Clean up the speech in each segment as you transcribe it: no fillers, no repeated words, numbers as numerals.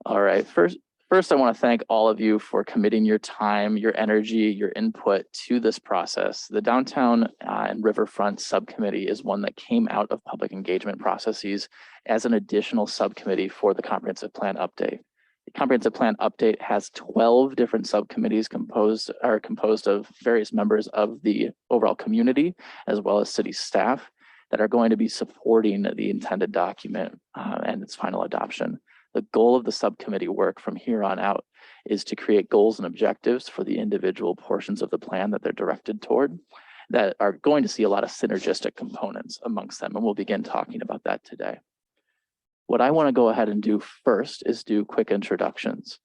All right, first I want to thank all of you for committing your time, your energy, your input to this process. The Downtown and Riverfront Subcommittee is one that came out of public engagement processes as an additional subcommittee for the Comprehensive Plan Update. The Comprehensive Plan Update has 12 different subcommittees composed of various members of the overall community, as well as city staff, that are going to be supporting the intended document and its final adoption. The goal of the subcommittee work from here on out is to create goals and objectives for the individual portions of the plan that they're directed toward that are going to see a lot of synergistic components amongst them. And we'll begin talking about that today. What I want to go ahead and do first is do quick introductions.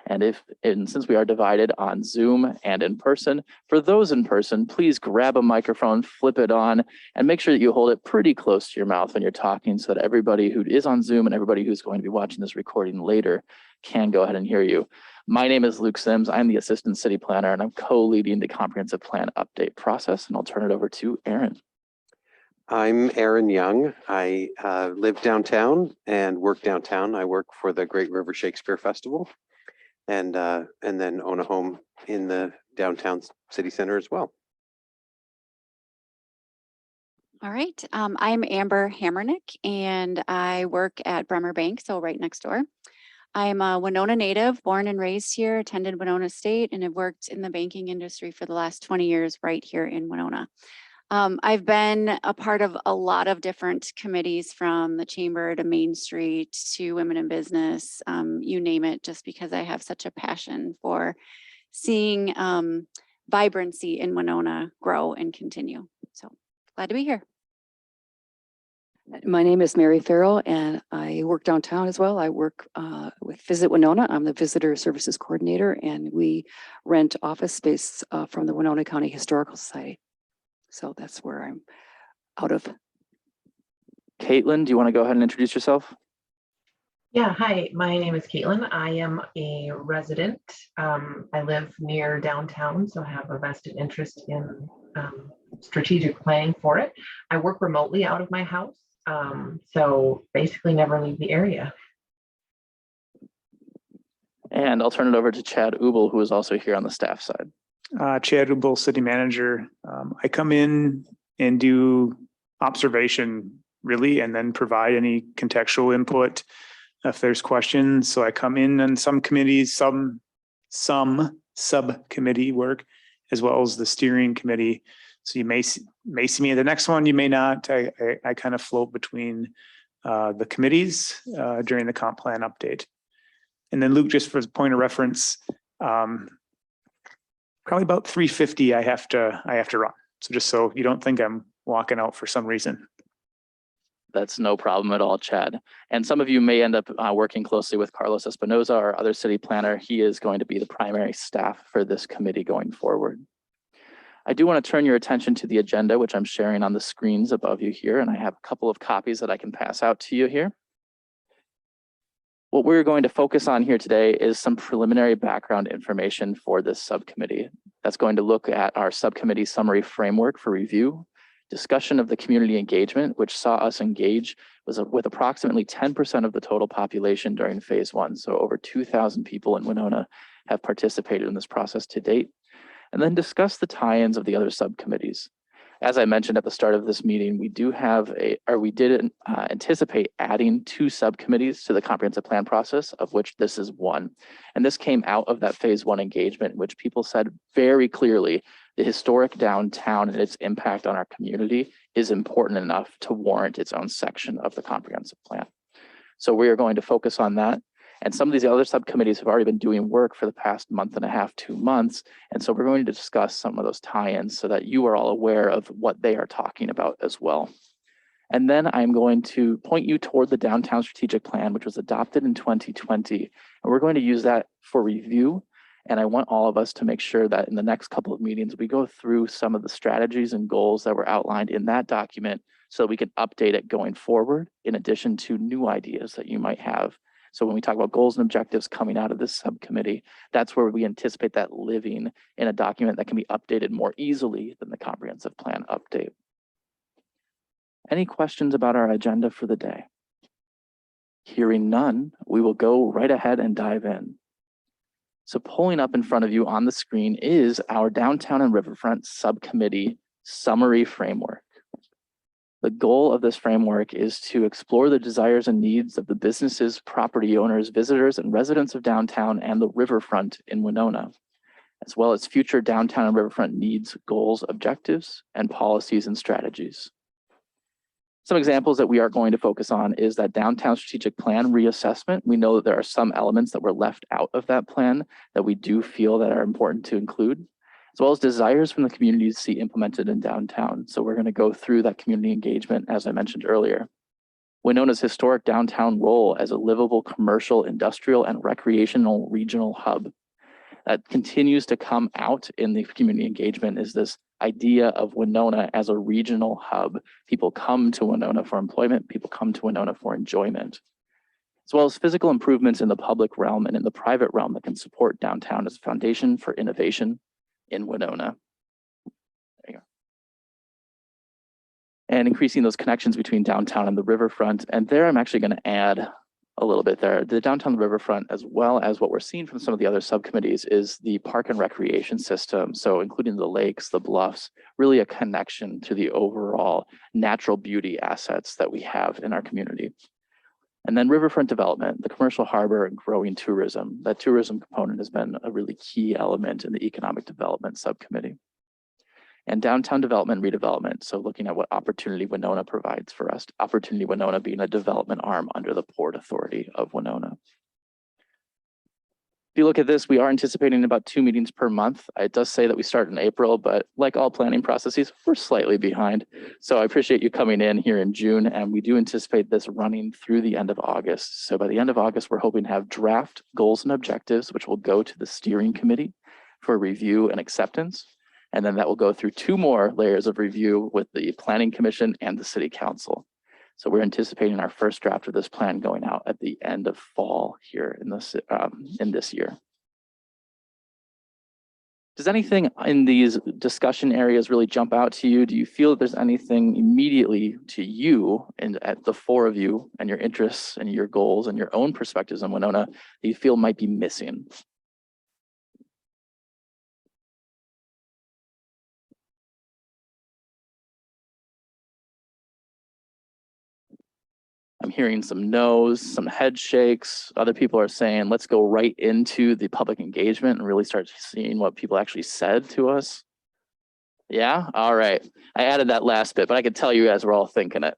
And since we are divided on Zoom and in person, for those in person, please grab a microphone, flip it on, and make sure that you hold it pretty close to your mouth when you're talking so that everybody who is on Zoom and everybody who's going to be watching this recording later can go ahead and hear you. My name is Luke Sims. I'm the Assistant City Planner, and I'm co-leading the Comprehensive Plan Update process, and I'll turn it over to Aaron. I'm Aaron Young. I live downtown and work downtown. I work for the Great River Shakespeare Festival. And then own a home in the downtown city center as well. All right, I'm Amber Hammernick, and I work at Bremer Bank, so right next door. I'm a Winona native, born and raised here, attended Winona State, and have worked in the banking industry for the last 20 years right here in Winona. I've been a part of a lot of different committees, from the Chamber to Main Street to Women in Business, you name it, just because I have such a passion for seeing vibrancy in Winona grow and continue. So glad to be here. My name is Mary Farrell, and I work downtown as well. I work with Visit Winona. I'm the Visitor Services Coordinator, and we rent office space from the Winona County Historical Society. So that's where I'm out of. Caitlin, do you want to go ahead and introduce yourself? Yeah, hi, my name is Caitlin. I am a resident. I live near downtown, so have a vested interest in strategic planning for it. I work remotely out of my house, so basically never leave the area. And I'll turn it over to Chad Ubel, who is also here on the staff side. Chad Ubel, City Manager. I come in and do observation, really, and then provide any contextual input if there's questions. So I come in on some committees, some subcommittee work, as well as the steering committee. So you may see me at the next one, you may not. I kind of float between the committees during the comp plan update. And then Luke, just for point of reference, probably about 3:50 I have to run. So just so you don't think I'm walking out for some reason. That's no problem at all, Chad. And some of you may end up working closely with Carlos Espinoza, our other city planner. He is going to be the primary staff for this committee going forward. I do want to turn your attention to the agenda, which I'm sharing on the screens above you here, and I have a couple of copies that I can pass out to you here. What we're going to focus on here today is some preliminary background information for this subcommittee. That's going to look at our subcommittee summary framework for review, discussion of the community engagement, which saw us engage with approximately 10% of the total population during phase one. So over 2,000 people in Winona have participated in this process to date. And then discuss the tie-ins of the other subcommittees. As I mentioned at the start of this meeting, we did anticipate adding 2 subcommittees to the comprehensive plan process, of which this is one. And this came out of that phase one engagement, which people said very clearly, the historic downtown and its impact on our community is important enough to warrant its own section of the comprehensive plan. So we are going to focus on that. And some of these other subcommittees have already been doing work for the past month and a half, 2 months. And so we're going to discuss some of those tie-ins so that you are all aware of what they are talking about as well. And then I'm going to point you toward the Downtown Strategic Plan, which was adopted in 2020. And we're going to use that for review. And I want all of us to make sure that in the next couple of meetings, we go through some of the strategies and goals that were outlined in that document so we can update it going forward, in addition to new ideas that you might have. So when we talk about goals and objectives coming out of this subcommittee, that's where we anticipate that living in a document that can be updated more easily than the comprehensive plan update. Any questions about our agenda for the day? Hearing none, we will go right ahead and dive in. So pulling up in front of you on the screen is our Downtown and Riverfront Subcommittee Summary Framework. The goal of this framework is to explore the desires and needs of the businesses, property owners, visitors, and residents of downtown and the riverfront in Winona, as well as future downtown and riverfront needs, goals, objectives, and policies and strategies. Some examples that we are going to focus on is that downtown strategic plan reassessment. We know that there are some elements that were left out of that plan that we do feel that are important to include, as well as desires from the community to see implemented in downtown. So we're going to go through that community engagement, as I mentioned earlier. Winona's historic downtown role as a livable commercial, industrial, and recreational regional hub. That continues to come out in the community engagement is this idea of Winona as a regional hub. People come to Winona for employment, people come to Winona for enjoyment, as well as physical improvements in the public realm and in the private realm that can support downtown as a foundation for innovation in Winona. There you go. And increasing those connections between downtown and the riverfront. And there I'm actually going to add a little bit there. The downtown riverfront, as well as what we're seeing from some of the other subcommittees, is the park and recreation system. So including the lakes, the bluffs, really a connection to the overall natural beauty assets that we have in our community. And then riverfront development, the commercial harbor and growing tourism. That tourism component has been a really key element in the economic development subcommittee. And downtown development and redevelopment. So looking at what opportunity Winona provides for us. Opportunity Winona being a development arm under the Port Authority of Winona. If you look at this, we are anticipating about 2 meetings per month. It does say that we start in April, but like all planning processes, we're slightly behind. So I appreciate you coming in here in June, and we do anticipate this running through the end of August. So by the end of August, we're hoping to have draft goals and objectives, which will go to the steering committee for review and acceptance. And then that will go through 2 more layers of review with the Planning Commission and the City Council. So we're anticipating our first draft of this plan going out at the end of fall here in this year. Does anything in these discussion areas really jump out to you? Do you feel that there's anything immediately to you and at the 4 of you and your interests and your goals and your own perspectives on Winona that you feel might be missing? I'm hearing some no's, some head shakes. Other people are saying, let's go right into the public engagement and really start seeing what people actually said to us. Yeah, all right. I added that last bit, but I could tell you guys were all thinking it.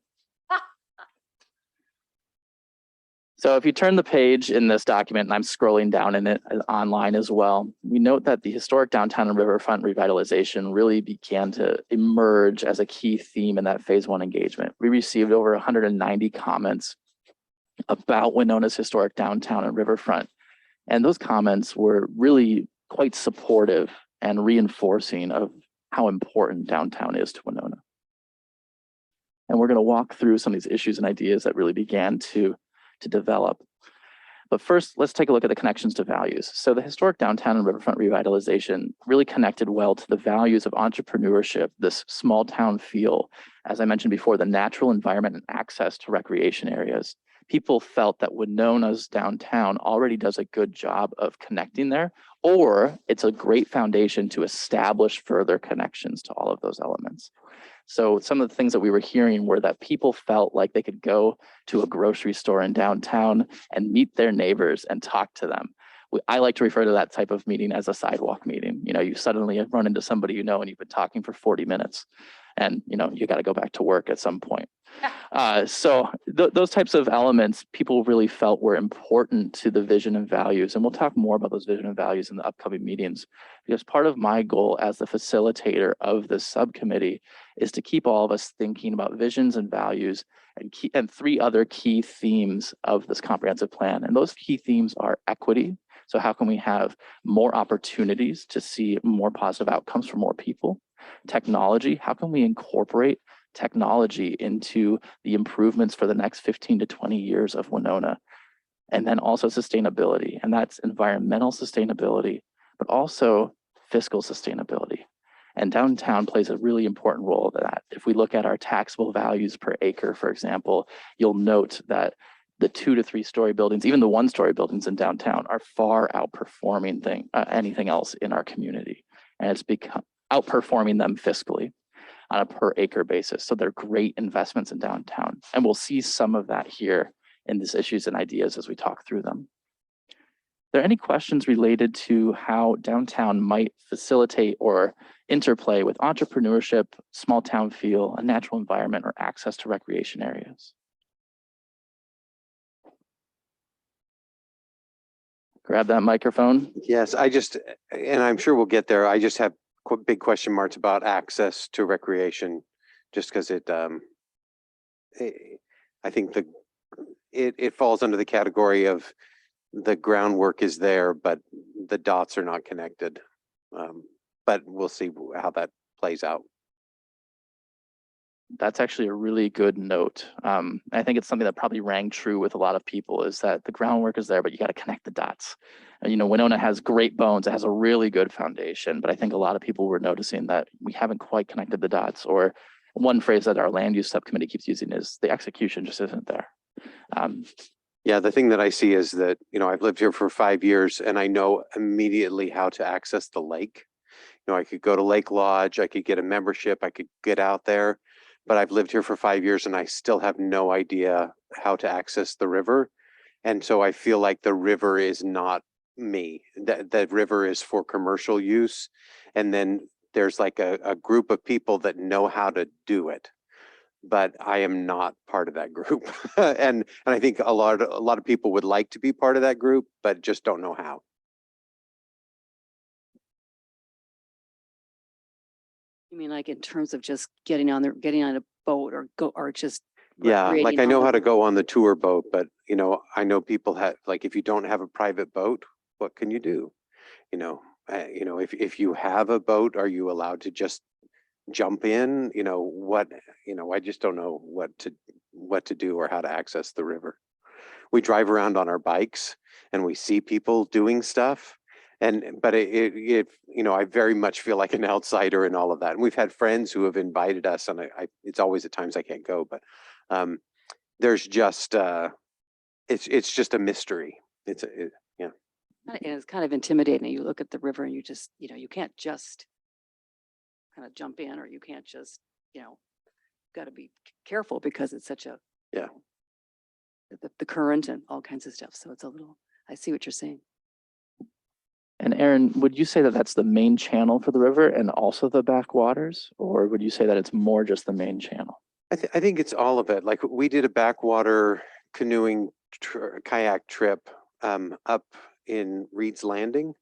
So if you turn the page in this document, and I'm scrolling down in it online as well, we note that the historic downtown and riverfront revitalization really began to emerge as a key theme in that phase 1 engagement. We received over 190 comments about Winona's historic downtown and riverfront. And those comments were really quite supportive and reinforcing of how important downtown is to Winona. And we're going to walk through some of these issues and ideas that really began to develop. But first, let's take a look at the connections to values. So the historic downtown and riverfront revitalization really connected well to the values of entrepreneurship, this small town feel, as I mentioned before, the natural environment and access to recreation areas. People felt that Winona's downtown already does a good job of connecting there, or it's a great foundation to establish further connections to all of those elements. So some of the things that we were hearing were that people felt like they could go to a grocery store in downtown and meet their neighbors and talk to them. I like to refer to that type of meeting as a sidewalk meeting. You know, you suddenly run into somebody you know and you've been talking for 40 minutes and you know, you got to go back to work at some point. So those types of elements people really felt were important to the vision and values. And we'll talk more about those vision and values in the upcoming meetings, because part of my goal as the facilitator of this subcommittee is to keep all of us thinking about visions and values and 3 other key themes of this comprehensive plan. And those key themes are equity. So how can we have more opportunities to see more positive outcomes for more people? Technology, how can we incorporate technology into the improvements for the next 15 to 20 years of Winona? And then also sustainability, and that's environmental sustainability, but also fiscal sustainability. And downtown plays a really important role in that. If we look at our taxable values per acre, for example, you'll note that the 2 to 3 story buildings, even the 1-story buildings in downtown are far outperforming anything else in our community. And it's become outperforming them fiscally on a per acre basis. So they're great investments in downtown. And we'll see some of that here in these issues and ideas as we talk through them. Are there any questions related to how downtown might facilitate or interplay with entrepreneurship, small town feel, a natural environment, or access to recreation areas? Grab that microphone. Yes, and I'm sure we'll get there. I just have big question marks about access to recreation, just because I think it falls under the category of the groundwork is there, but the dots are not connected. But we'll see how that plays out. That's actually a really good note. I think it's something that probably rang true with a lot of people, is that the groundwork is there, but you got to connect the dots. And, Winona has great bones. It has a really good foundation, but I think a lot of people were noticing that we haven't quite connected the dots. Or one phrase that our land use subcommittee keeps using is the execution just isn't there. Yeah, the thing that I see is that, I've lived here for 5 years and I know immediately how to access the lake. I could go to Lake Lodge, I could get a membership, I could get out there. But I've lived here for 5 years and I still have no idea how to access the river. And so I feel like the river is not me. That river is for commercial use. And then there's like a group of people that know how to do it. But I am not part of that group. and I think a lot of people would like to be part of that group, but just don't know how. You mean like in terms of just getting on a boat or just Yeah, like recreating I on know the how to river? go on the tour boat, but I know people have, like, if you don't have a private boat, what can you do? If you have a boat, are you allowed to just jump in? I just don't know what to do or how to access the river. We drive around on our bikes and we see people doing stuff. But I very much feel like an outsider in all of that. And we've had friends who have invited us, and it's always at times I can't go, but there's just it's just a mystery. Yeah. And it's kind of intimidating. You look at the river and you just, you can't just kind of jump in, or you can't just, got to be careful because it's such a, Yeah. The current and all kinds of stuff. So it's a little, I see what you're saying. And Aaron, would you say that that's the main channel for the river and also the backwaters? Or would you say that it's more just the main channel? I think it's all of it. Like, we did a backwater canoeing kayak trip up in Reed's Landing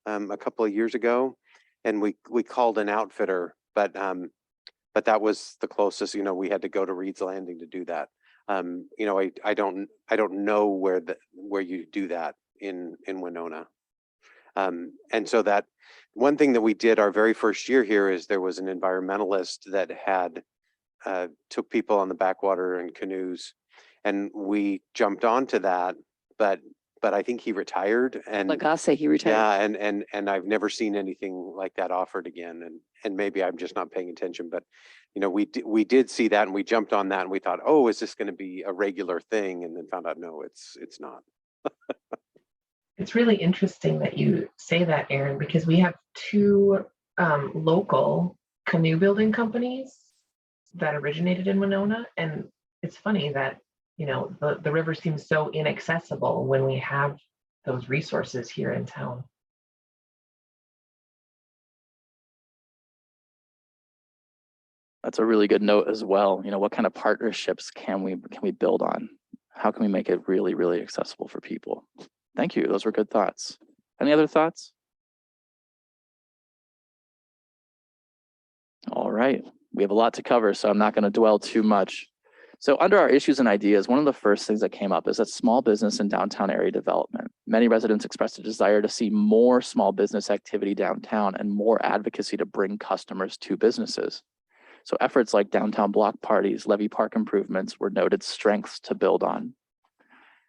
a couple of years ago, and we called an outfitter, but that was the closest. We had to go to Reed's Landing to do that. I don't know where you do that in Winona. And so that one thing that we did our very first year here is there was an environmentalist that had took people on the backwater and canoes, and we jumped onto that, but I think he retired. And Lagasse, he retired. yeah, and I've never seen anything like that offered again. And maybe I'm just not paying attention, but we did see that, and we jumped on that, and we thought, oh, is this going to be a regular thing? And then found out, no, it's not. It's really interesting that you say that, Aaron, because we have 2 local canoe building companies that originated in Winona. And it's funny that, the river seems so inaccessible when we have those resources here in town. That's a really good note as well. What kind of partnerships can we build on? How can we make it really, really accessible for people? Thank you. Those were good thoughts. Any other thoughts? All right. We have a lot to cover, so I'm not going to dwell too much. So under our issues and ideas, one of the first things that came up is that small business and downtown area development. Many residents expressed a desire to see more small business activity downtown and more advocacy to bring customers to businesses. So efforts like downtown block parties, levy park improvements were noted strengths to build on.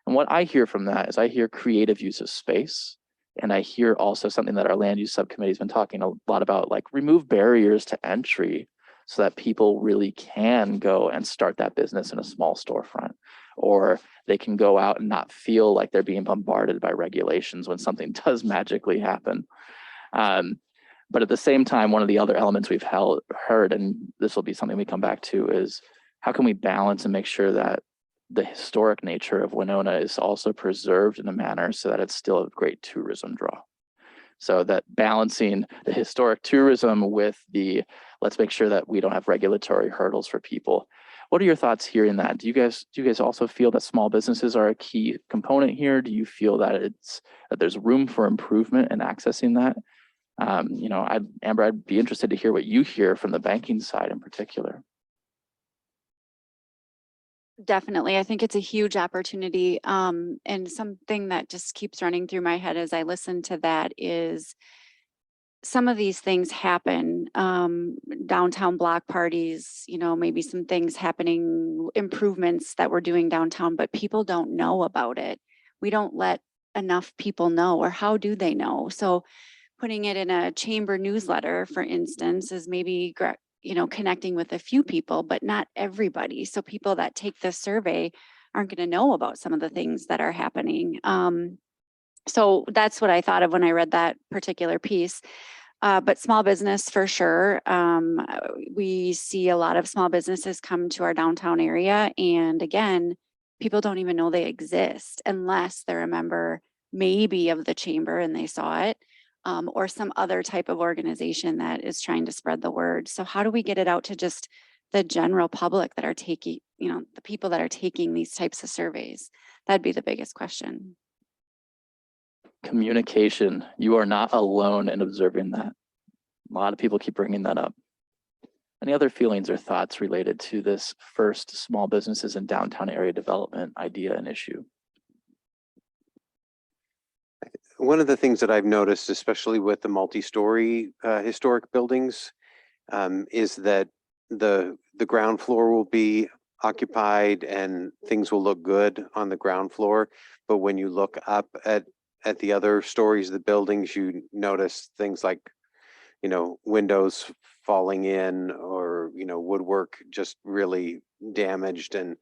And what I hear from that is I hear creative use of space. And I hear also something that our land use subcommittee has been talking a lot about, like remove barriers to entry so that people really can go and start that business in a small storefront, or they can go out and not feel like they're being bombarded by regulations when something does magically happen. But at the same time, one of the other elements we've heard, and this will be something we come back to, is how can we balance and make sure that the historic nature of Winona is also preserved in a manner so that it's still a great tourism draw. So that balancing the historic tourism with the, let's make sure that we don't have regulatory hurdles for people. What are your thoughts hearing that? Do you guys also feel that small businesses are a key component here? Do you feel that there's room for improvement in accessing that? You know, Amber, I'd be interested to hear what you hear from the banking side in particular. Definitely. I think it's a huge opportunity. And something that just keeps running through my head as I listen to that is some of these things happen, downtown block parties, you know, maybe some things happening, improvements that we're doing downtown, but people don't know about it. We don't let enough people know, or how do they know? So putting it in a chamber newsletter, for instance, is maybe, you know, connecting with a few people, but not everybody. So people that take this survey aren't going to know about some of the things that are happening. So that's what I thought of when I read that particular piece. But small business for sure. We see a lot of small businesses come to our downtown area. And again, people don't even know they exist unless they're a member maybe of the chamber and they saw it, or some other type of organization that is trying to spread the word. So how do we get it out to just the general public that are taking, you know, the people that are taking these types of surveys? That'd be the biggest question. Communication. You are not alone in observing that. A lot of people keep bringing that up. Any other feelings or thoughts related to this first small businesses in downtown area development idea and issue? One of the things that I've noticed, especially with the multi-story historic buildings, is that the ground floor will be occupied and things will look good on the ground floor. But when you look up at the other stories of the buildings, you notice things like, you know, windows falling in, or, you know, woodwork just really damaged, and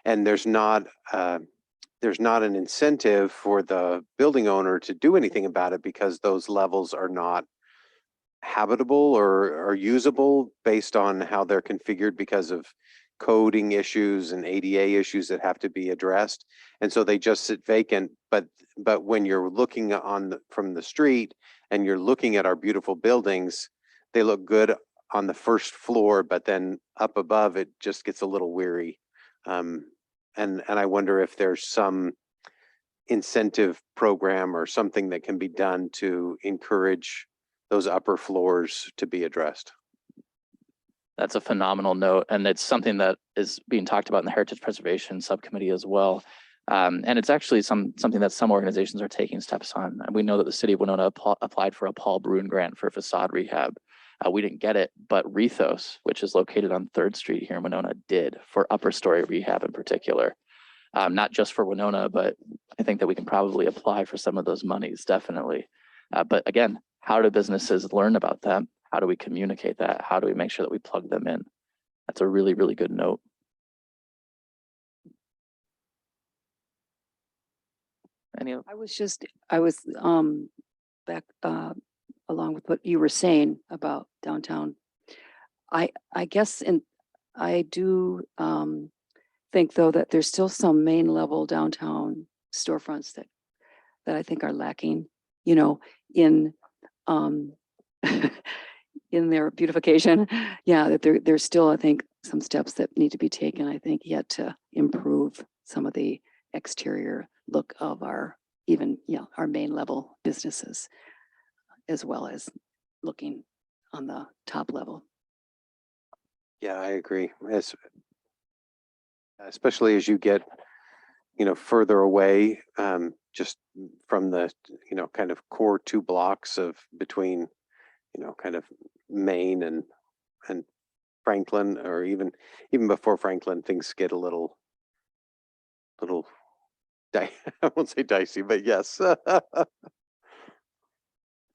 there's not an incentive for the building owner to do anything about it, because those levels are not habitable or usable based on how they're configured because of coding issues and ADA issues that have to be addressed. And so they just sit vacant. But when you're looking from the street and you're looking at our beautiful buildings, they look good on the first floor, but then up above it just gets a little weary. And I wonder if there's some incentive program or something that can be done to encourage those upper floors to be addressed. That's a phenomenal note, and it's something that is being talked about in the Heritage Preservation Subcommittee as well. And it's actually something that some organizations are taking steps on. And we know that the city of Winona applied for a Paul Bruin grant for facade rehab. We didn't get it, but Rethos, which is located on 3rd Street here in Winona, did, for upper story rehab in particular. Not just for Winona, but I think that we can probably apply for some of those monies, definitely. But again, how do businesses learn about that? How do we communicate that? How do we make sure that we plug them in? That's a really, really good note. I was back along with what you were saying about downtown. I guess, and I do think though that there's still some main level downtown storefronts that I think are lacking, you know, in in their beautification. Yeah, that there's still, I think, some steps that need to be taken, I think, yet to improve some of the exterior look of our our main level businesses, as well as looking on the top level. Yeah, I agree. Especially as you get, you know, further away, just from the, you know, kind of core 2 blocks of between, you know, kind of Main and Franklin, or even before Franklin, things get a little I won't say dicey, but yes.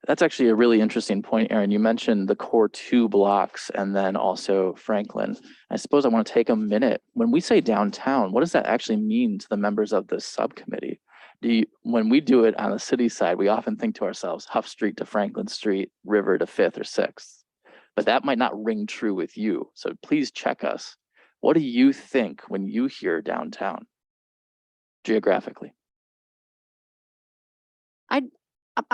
That's actually a really interesting point, Aaron. You mentioned the core 2 blocks and then also Franklin. I suppose I want to take a minute. When we say downtown, what does that actually mean to the members of this subcommittee? When we do it on the city side, we often think to ourselves, Huff Street to Franklin Street, River to 5th or 6th. But that might not ring true with you. So please check us. What do you think when you hear downtown geographically?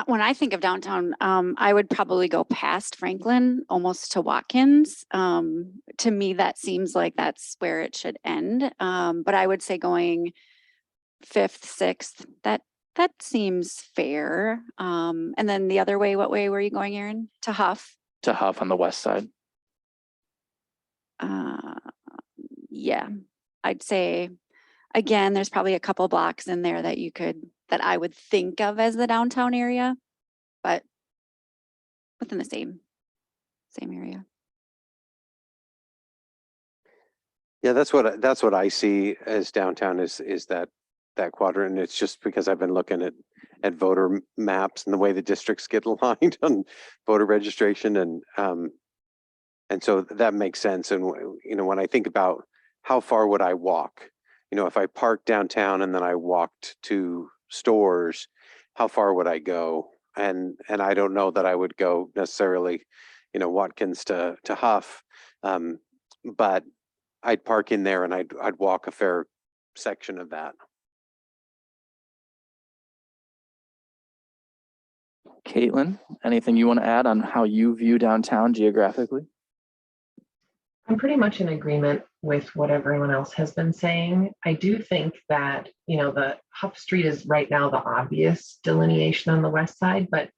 When I think of downtown, I would probably go past Franklin, almost to Watkins. To me, that seems like that's where it should end. But I would say going 5th, 6th, that seems fair. And then the other way, what way were you going, Aaron? To Huff? To Huff on the west side. Yeah, I'd say, again, there's probably a couple blocks in there that I would think of as the downtown area, but within the same area. Yeah, that's what I see as downtown is that quadrant. It's just because I've been looking at voter maps and the way the districts get aligned on voter registration, and so that makes sense. And when I think about how far would I walk, if I parked downtown and then I walked to stores, how far would I go? And I don't know that I would go necessarily, Watkins to Huff, but I'd park in there and I'd walk a fair section of that. Caitlin, anything you want to add on how you view downtown geographically? I'm pretty much in agreement with what everyone else has been saying. I do think that, the Huff Street is right now the obvious delineation on the west side, but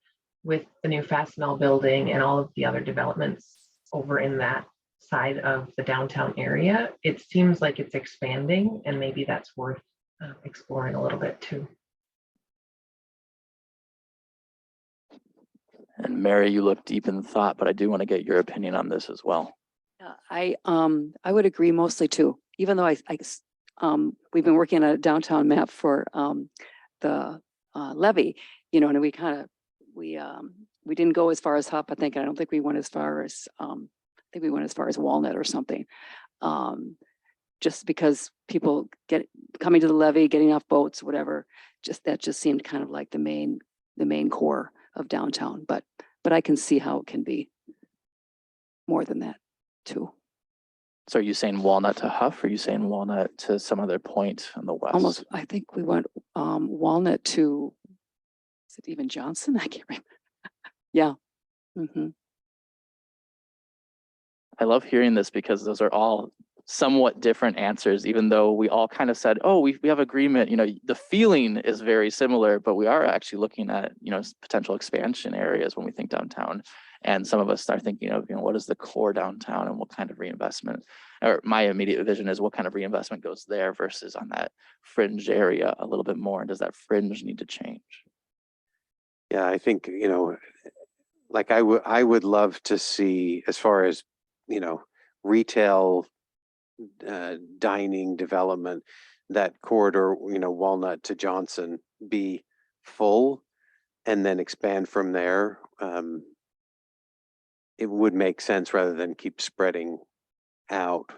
with the new Fastenal building and all of the other developments over in that side of the downtown area, it seems like it's expanding, and maybe that's worth exploring a little bit too. And Mary, you look deep in thought, but I do want to get your opinion on this as well. I would agree mostly too, even though we've been working on a downtown map for the levy, and we didn't go as far as Huff. I don't think we went as far as I think we went as far as Walnut or something. Just because people coming to the levee, getting off boats, whatever, that just seemed kind of like the main core of downtown. But I can see how it can be more than that too. So are you saying Walnut to Huff, or are you saying Walnut to some other point on the west? Almost, I think we went Walnut to, is it even Johnson? I can't remember. Yeah. Mm-hmm. I love hearing this because those are all somewhat different answers, even though we all kind of said, oh, we have agreement, the feeling is very similar, but we are actually looking at, potential expansion areas when we think downtown. And some of us start thinking of, what is the core downtown and what kind of reinvestment, or my immediate vision is what kind of reinvestment goes there versus on that fringe area a little bit more. And does that fringe need to change? Yeah, I think, like I would love to see, as far as, retail dining development, that corridor, Walnut to Johnson be full and then expand from there. It would make sense rather than keep spreading out,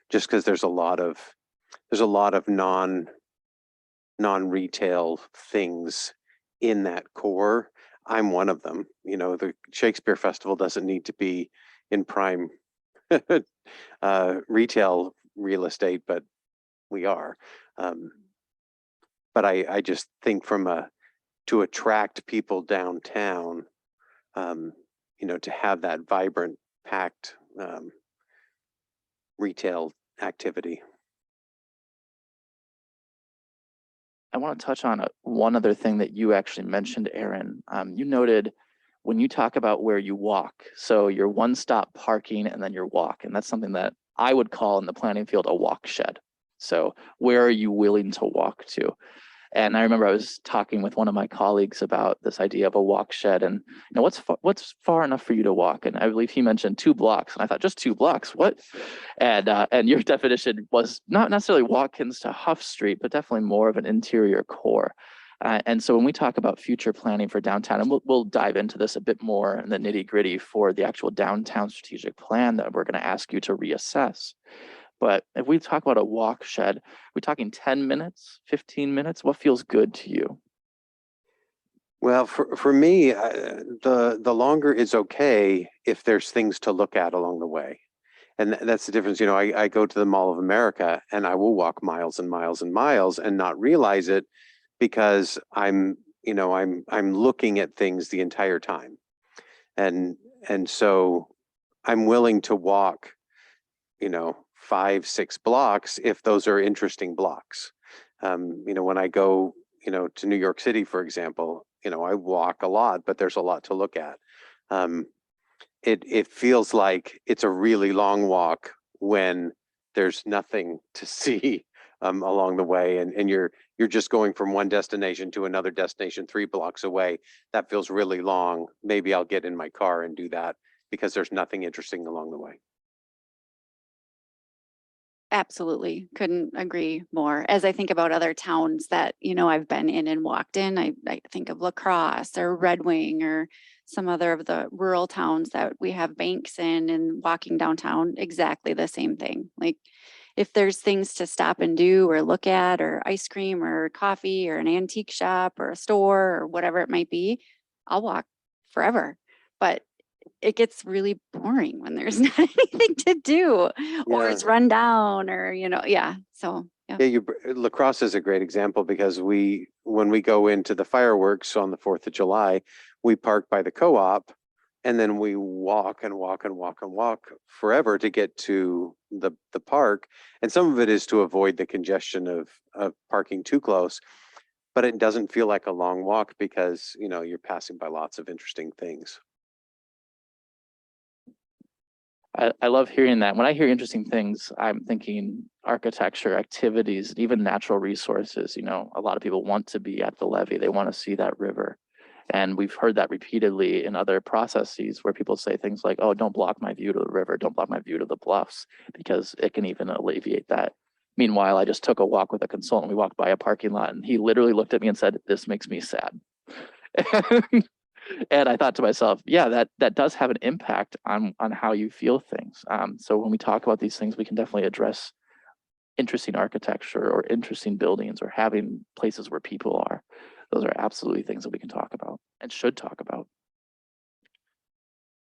just because there's a lot of non-retail things in that core. I'm one of them. The Shakespeare Festival doesn't need to be in prime retail real estate, but we are. But I just think to attract people downtown, to have that vibrant, packed retail activity. I want to touch on one other thing that you actually mentioned, Aaron. You noted when you talk about where you walk, so your one-stop parking and then your walk, and that's something that I would call in the planning field a walk shed. So where are you willing to walk to? And I remember I was talking with one of my colleagues about this idea of a walk shed, and what's far enough for you to walk? And I believe he mentioned 2 blocks, and I thought, just 2 blocks, what? And your definition was not necessarily Watkins to Huff Street, but definitely more of an interior core. And so when we talk about future planning for downtown, and we'll dive into this a bit more in the nitty gritty for the actual downtown strategic plan that we're going to ask you to reassess. But if we talk about a walk shed, we're talking 10 minutes, 15 minutes, what feels good to you? Well, for me, the longer is okay if there's things to look at along the way. And that's the difference. You know, I go to the Mall of America and I will walk miles and miles and miles and not realize it because I'm looking at things the entire time. And so I'm willing to walk, 5, 6 blocks if those are interesting blocks. When I go, to New York City, for example, I walk a lot, but there's a lot to look at. It feels like it's a really long walk when there's nothing to see along the way, and you're just going from one destination to another destination 3 blocks away. That feels really long. Maybe I'll get in my car and do that because there's nothing interesting along the way. Absolutely. Couldn't agree more. As I think about other towns that, I've been in and walked in, I think of La Crosse or Red Wing or some other of the rural towns that we have banks in, and walking downtown, exactly the same thing. Like if there's things to stop and do or look at, or ice cream or coffee or an antique shop or a store or whatever it might be, I'll walk forever. But it gets really boring when there's not anything to do, or it's run down, or yeah. So yeah. Yeah, La Crosse is a great example because when we go into the fireworks on the 4th of July, we park by the co-op and then we walk and walk and walk and walk forever to get to the park. And some of it is to avoid the congestion of parking too close, but it doesn't feel like a long walk because, you're passing by lots of interesting things. I love hearing that. When I hear interesting things, I'm thinking architecture, activities, even natural resources. A lot of people want to be at the levee. They want to see that river. And we've heard that repeatedly in other processes where people say things like, oh, don't block my view to the river, don't block my view to the bluffs, because it can even alleviate that. Meanwhile, I just took a walk with a consultant. We walked by a parking lot and he literally looked at me and said, this makes me sad. And I thought to myself, yeah, that does have an impact on how you feel things. So when we talk about these things, we can definitely address interesting architecture or interesting buildings or having places where people are. Those are absolutely things that we can talk about and should talk about.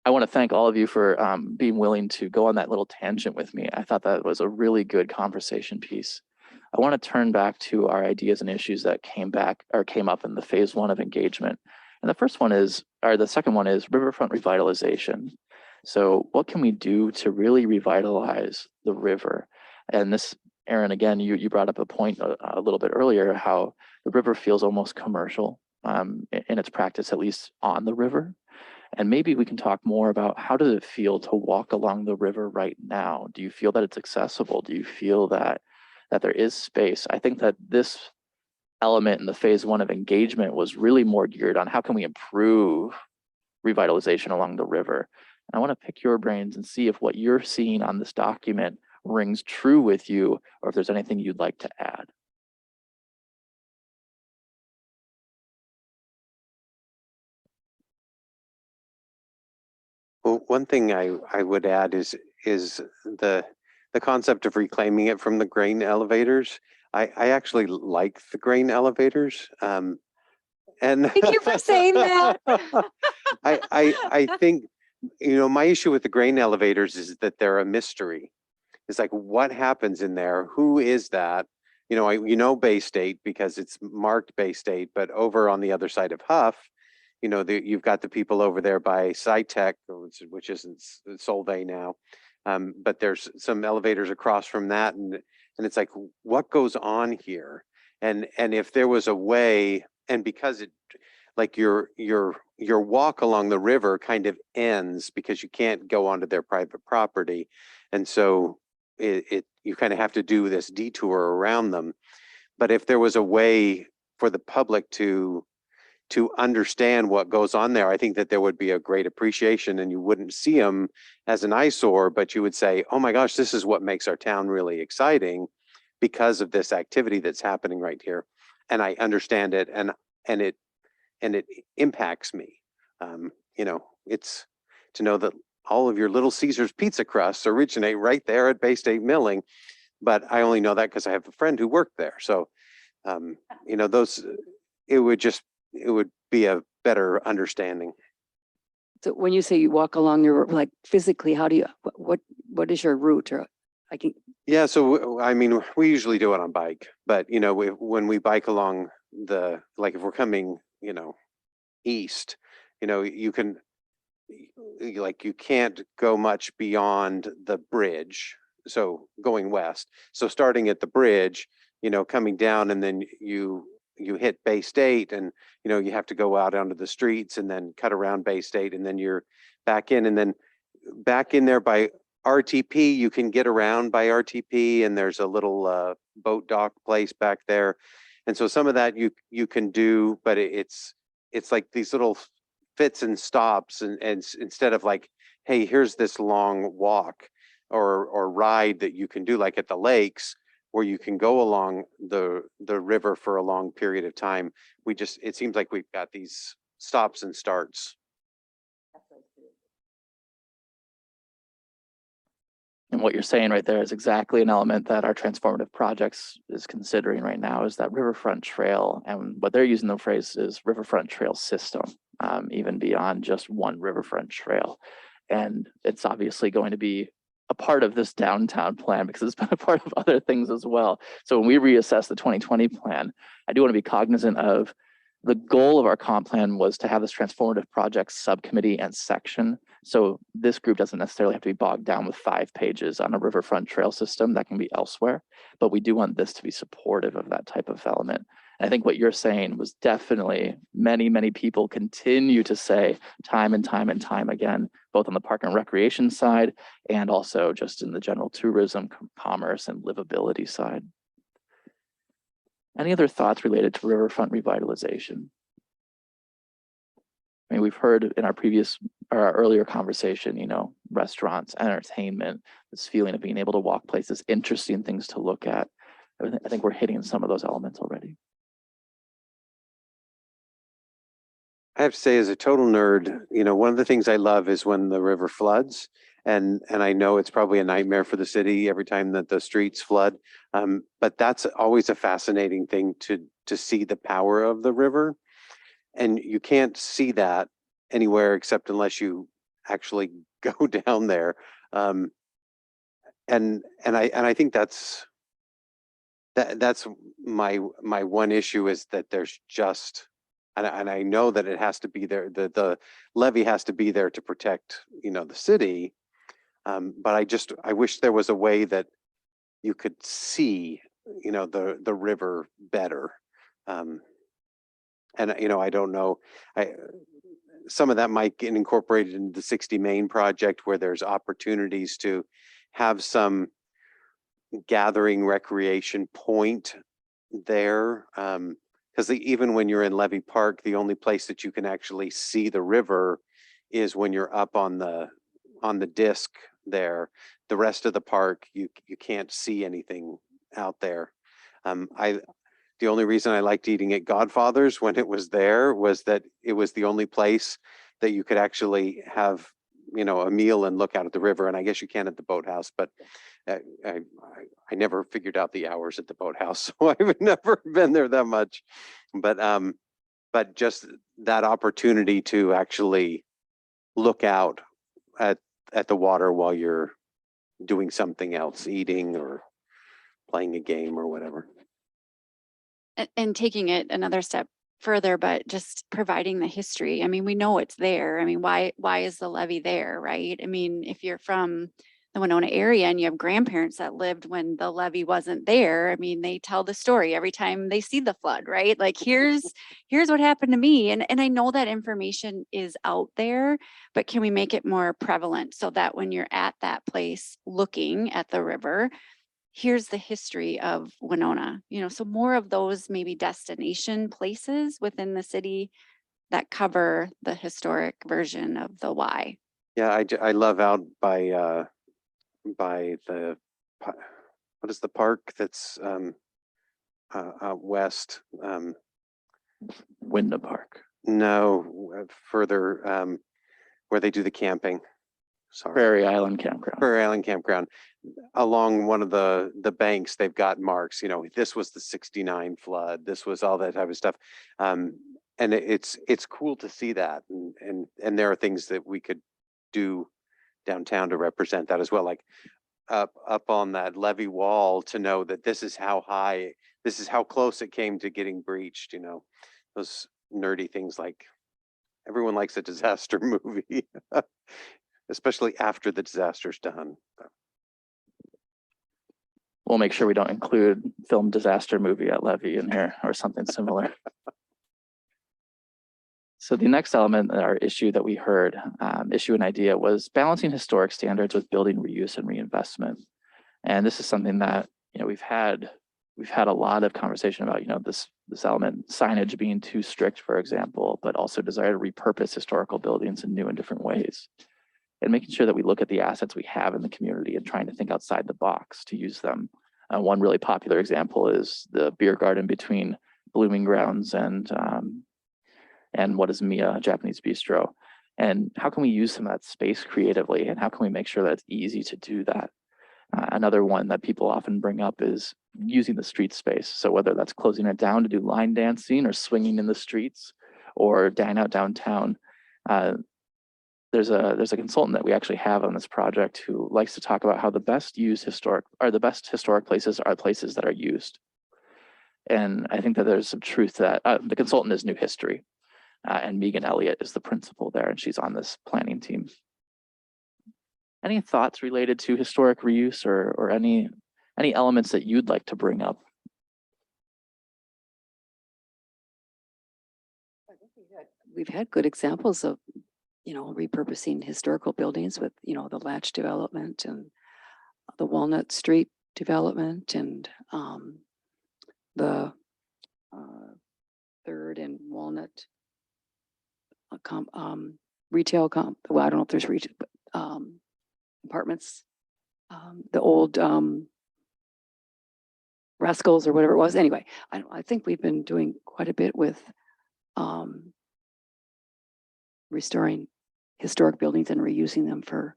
I want to thank all of you for being willing to go on that little tangent with me. I thought that was a really good conversation piece. I want to turn back to our ideas and issues that came up in the phase 1 of engagement. And the second one is riverfront revitalization. So what can we do to really revitalize the river? And this, Aaron, again, you brought up a point a little bit earlier, how the river feels almost commercial in its practice, at least on the river. And maybe we can talk more about how does it feel to walk along the river right now? Do you feel that it's accessible? Do you feel that there is space? I think that this element in the phase 1 of engagement was really more geared on how can we improve revitalization along the river. And I want to pick your brains and see if what you're seeing on this document rings true with you, or if there's anything you'd like to add. Well, one thing I would add is the concept of reclaiming it from the grain elevators. I actually like the grain elevators. And Thank you for saying that. I think, my issue with the grain elevators is that they're a mystery. It's like, what happens in there? Who is that? Bay State because it's marked Bay State, but over on the other side of Huff, you've got the people over there by SciTech, which isn't Solvay now. But there's some elevators across from that, and it's like, what goes on here? And if there was a way, and because it, like your walk along the river kind of ends because you can't go onto their private property, and so you kind of have to do this detour around them. But if there was a way for the public to understand what goes on there, I think that there would be a great appreciation, and you wouldn't see them as an eyesore, but you would say, oh my gosh, this is what makes our town really exciting because of this activity that's happening right here. and I understand it, and it impacts me. You know, it's to know that all of your Little Caesars pizza crusts originate right there at Bay State Milling, but I only know that because I have a friend who worked there. So, you know, it would be a better understanding. So when you say you walk along your, like physically, how do you, what is your route, or I can, Yeah, so I mean, we usually do it on bike, but you know, when we bike along like if we're coming, you know, east, you know, you can't go much beyond the bridge. So going west, so starting at the bridge, you know, coming down, and then you hit Bay State, and you know, you have to go out onto the streets and then cut around Bay State, and then you're back in, and then back in there by RTP. You can get around by RTP, and there's a little boat dock place back there, and so some of that you can do, but it's like these little fits and stops, and instead of like, hey, here's this long walk or ride that you can do, like at the lakes, where you can go along the river for a long period of time. It seems like we've got these stops and starts. And what you're saying right there is exactly an element that our transformative projects is considering right now, is that Riverfront Trail, and what they're using the phrase is Riverfront Trail system, even beyond just one Riverfront Trail. And it's obviously going to be a part of this downtown plan because it's been a part of other things as well. So when we reassess the 2020 plan, I do want to be cognizant of the goal of our comp plan was to have this transformative projects subcommittee and section. So this group doesn't necessarily have to be bogged down with 5 pages on a Riverfront Trail system that can be elsewhere, but we do want this to be supportive of that type of element. And I think what you're saying was definitely many people continue to say time and time and time again, both on the park and recreation side and also just in the general tourism, commerce, and livability side. Any other thoughts related to riverfront revitalization? I mean, we've heard in our earlier conversation, you know, restaurants, entertainment, this feeling of being able to walk places, interesting things to look at. I think we're hitting some of those elements already. I have to say, as a total nerd, you know, one of the things I love is when the river floods, and I know it's probably a nightmare for the city every time that the streets flood. But that's always a fascinating thing to see the power of the river, and you can't see that anywhere except unless you actually go down there. And I think that's my one issue, is that there's just. And I know that it has to be there. The levee has to be there to protect, you know, the city. But I wish there was a way that you could see, you know, the river better. And you know, I don't know. Some of that might get incorporated into the 60 Main project, where there's opportunities to have some gathering recreation point there. Because even when you're in Levy Park, the only place that you can actually see the river is when you're up on the disc there. The rest of the park, you can't see anything out there. The only reason I liked eating at Godfather's when it was there was that it was the only place that you could actually have, you know, a meal and look out at the river. And I guess you can at the boathouse, but I never figured out the hours at the boathouse, so I've never been there that much. But just that opportunity to actually look out at the water while you're doing something else, eating or playing a game or whatever. And taking it another step further, but just providing the history. I mean, we know it's there. I mean, why is the levee there, right? I mean, if you're from the Winona area and you have grandparents that lived when the levee wasn't there, I mean, they tell the story every time they see the flood, right? Like, here's what happened to me. And I know that information is out there, but can we make it more prevalent so that when you're at that place looking at the river, here's the history of Winona, you know, so more of those maybe destination places within the city that cover the historic version of the Y. Yeah, I love out by the, what is the park that's out west. Winona Park, No, further where they do the camping. Sorry. Prairie Island Campground. Prairie Island Campground. Along one of the banks, they've got marks, you know, this was the 69 flood, this was all that type of stuff. And it's cool to see that. And there are things that we could do downtown to represent that as well, like up on that levee wall, to know that this is how high, this is how close it came to getting breached, you know, those nerdy things. Like everyone likes a disaster movie, especially after the disaster's done. We'll make sure we don't include film disaster movie at Levy in here or something similar. So the next element of our issue that we heard, issue and idea, was balancing historic standards with building reuse and reinvestment. And this is something that, you know, we've had a lot of conversation about, you know, this element, signage being too strict, for example, but also desire to repurpose historical buildings in new and different ways. And making sure that we look at the assets we have in the community and trying to think outside the box to use them. One really popular example is the beer garden between Blooming Grounds and what is Mia, Japanese bistro. And how can we use some of that space creatively, and how can we make sure that it's easy to do that? Another one that people often bring up is using the street space. So whether that's closing it down to do line dancing or swinging in the streets or dine out downtown, there's a consultant that we actually have on this project who likes to talk about how the best historic places are places that are used. And I think that there's some truth to that. The consultant is New History, and Megan Elliott is the principal there, and she's on this planning team. Any thoughts related to historic reuse or any elements that you'd like to bring up? I think we've had good examples of, you know, repurposing historical buildings with, you know, the Latch development and the Walnut Street development and the Third and Walnut retail well, I don't know if there's retail, but apartments, the old Rascals or whatever it was. Anyway, I think we've been doing quite a bit with restoring historic buildings and reusing them for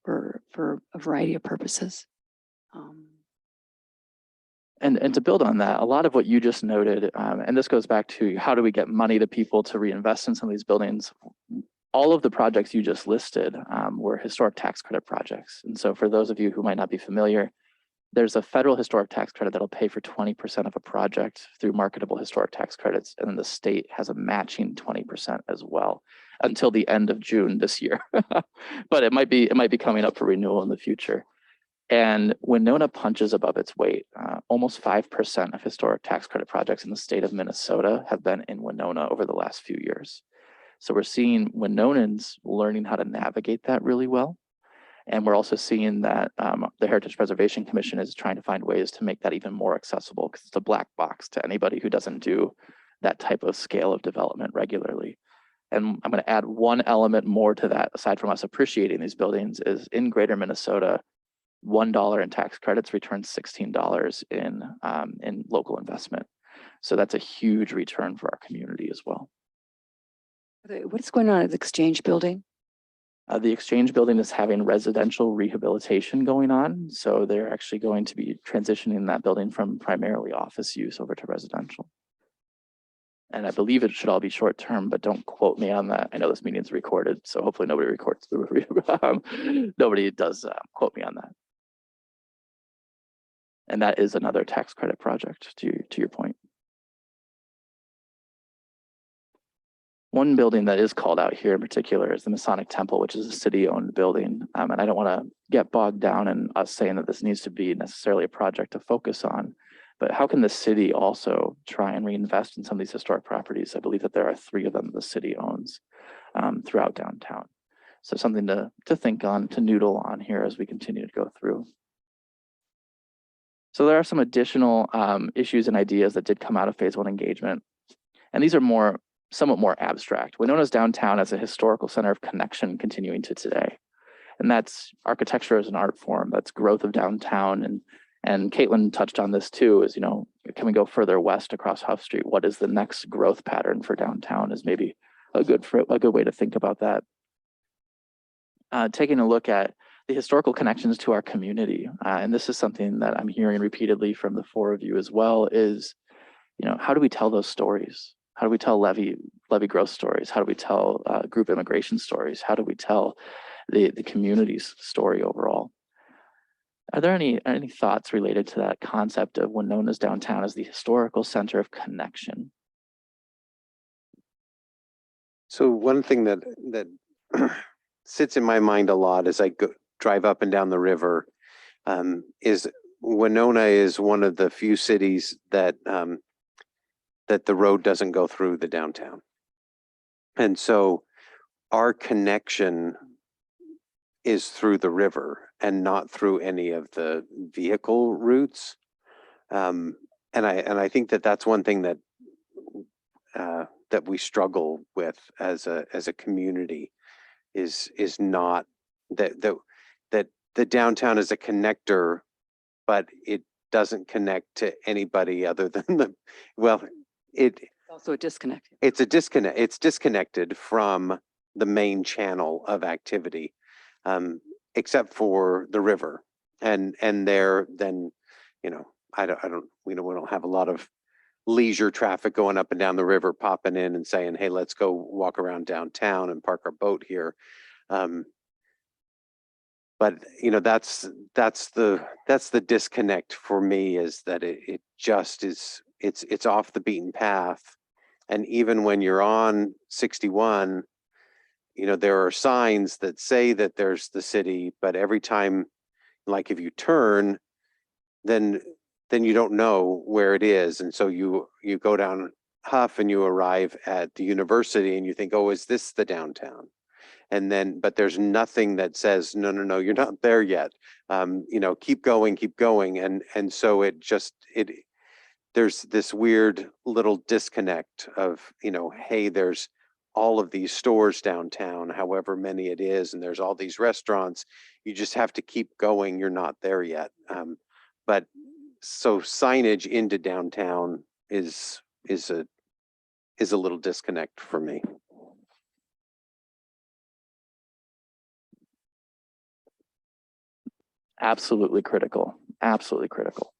a variety of purposes. And to build on that, a lot of what you just noted, and this goes back to how do we get money to people to reinvest in some of these buildings? All of the projects you just listed were historic tax credit projects. And so for those of you who might not be familiar, there's a federal historic tax credit that'll pay for 20% of a project through marketable historic tax credits. And then the state has a matching 20% as well until the end of June this year. But it might be coming up for renewal in the future. And Winona punches above its weight. Almost 5% of historic tax credit projects in the state of Minnesota have been in Winona over the last few years. So we're seeing Winonans learning how to navigate that really well. And we're also seeing that the Heritage Preservation Commission is trying to find ways to make that even more accessible, because it's a black box to anybody who doesn't do that type of scale of development regularly. And I'm going to add one element more to that, aside from us appreciating these buildings, is in Greater Minnesota, $1 in tax credits returns $16 in local investment. So that's a huge return for our community as well. What's going on at the Exchange building? The Exchange building is having residential rehabilitation going on. So they're actually going to be transitioning that building from primarily office use over to residential. And I believe it should all be short term, but don't quote me on that. I know this meeting is recorded, so hopefully nobody records nobody does quote me on that. And that is another tax credit project to your point. One building that is called out here in particular is the Masonic Temple, which is a city-owned building. And I don't want to get bogged down in us saying that this needs to be necessarily a project to focus on, but how can the city also try and reinvest in some of these historic properties? I believe that there are 3 of them the city owns throughout downtown. So something to think on, to noodle on here as we continue to go through. So there are some additional issues and ideas that did come out of phase 1 engagement. And these are somewhat more abstract. Winona's downtown as a historical center of connection continuing to today. And that's architecture as an art form, that's growth of downtown And Caitlin touched on this too, is, can we go further west across Huff Street? What is the next growth pattern for downtown is maybe a good way to think about that. Taking a look at the historical connections to our community. And this is something that I'm hearing repeatedly from the four of you as well is, how do we tell those stories? How do we tell levy growth stories? How do we tell group immigration stories? How do we tell the community's story overall? Are there any thoughts related to that concept of Winona's downtown as the historical center of connection? So one thing that sits in my mind a lot as I drive up and down the river is Winona is one of the few cities that that the road doesn't go through the downtown. And so our connection is through the river and not through any of the vehicle routes. And I think that that's one thing that that we struggle with as a community is not that the downtown is a connector, but it doesn't connect to anybody other than Also a disconnect. it's a disconnect. It's disconnected from the main channel of activity, except for the river. And there, then, we don't have a lot of leisure traffic going up and down the river, popping in and saying, hey, let's go walk around downtown and park our boat here. But that's the disconnect for me, is that it just is, it's off the beaten path. And even when you're on 61, there are signs that say that there's the city, but every time, like if you turn, then you don't know where it is. And so you go down Huff and you arrive at the university and you think, oh, is this the downtown? And then, but there's nothing that says, no, you're not there yet. Keep going. And so there's this weird little disconnect of, hey, there's all of these stores downtown, however many it is, and there's all these restaurants. You just have to keep going. You're not there yet. But so signage into downtown is a little disconnect for me. Absolutely critical. Absolutely critical.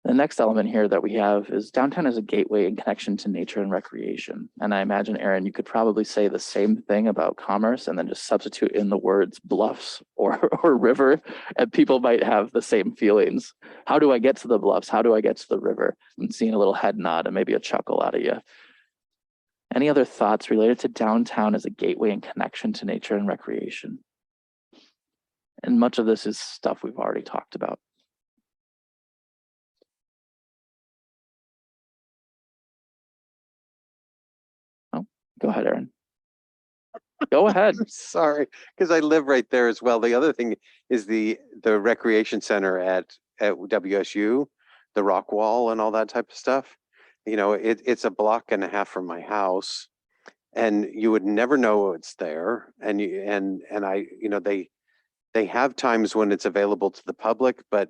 The next element here that we have is downtown as a gateway and connection to nature and recreation. And I imagine, Aaron, you could probably say the same thing about commerce and then just substitute in the words bluffs or river, and people might have the same feelings. How do I get to the bluffs? How do I get to the river? I'm seeing a little head nod and maybe a chuckle out of you. Any other thoughts related to downtown as a gateway and connection to nature and recreation? And much of this is stuff we've already talked about. Oh, go ahead, Aaron. Go ahead. Sorry, because I live right there as well. The other thing is the recreation center at WSU, the rock wall and all that type of stuff. It's a block and a half from my house, and you would never know it's there. And they have times when it's available to the public, but